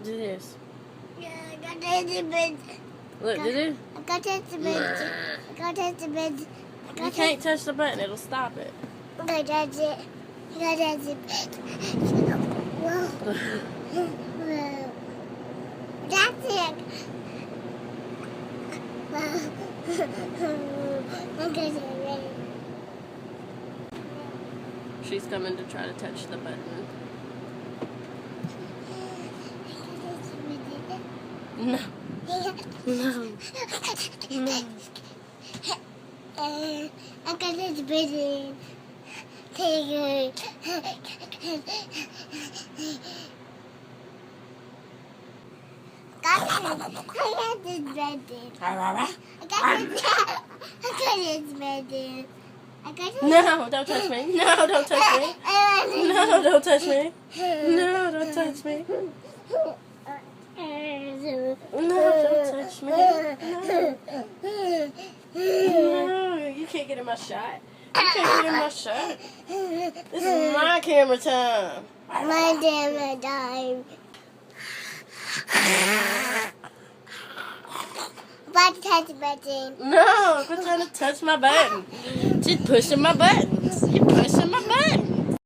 Do this. Yeah, I got the bed. Look, do this. I got the bed. I got the bed. You can't touch the button. It'll stop it. I got it. I got the bed. Whoa. Whoa. That's it. I got it. She's coming to try to touch the button. No. No. No. I got this bed. Take it. I got this bed. No, don't touch me. No, don't touch me. No, don't touch me. No, don't touch me. No, don't touch me. No, you can't get in my shot. You can't get in my shot. This is my camera time. My camera time. About to touch the button. No, quit trying to touch my button. She's pushing my button.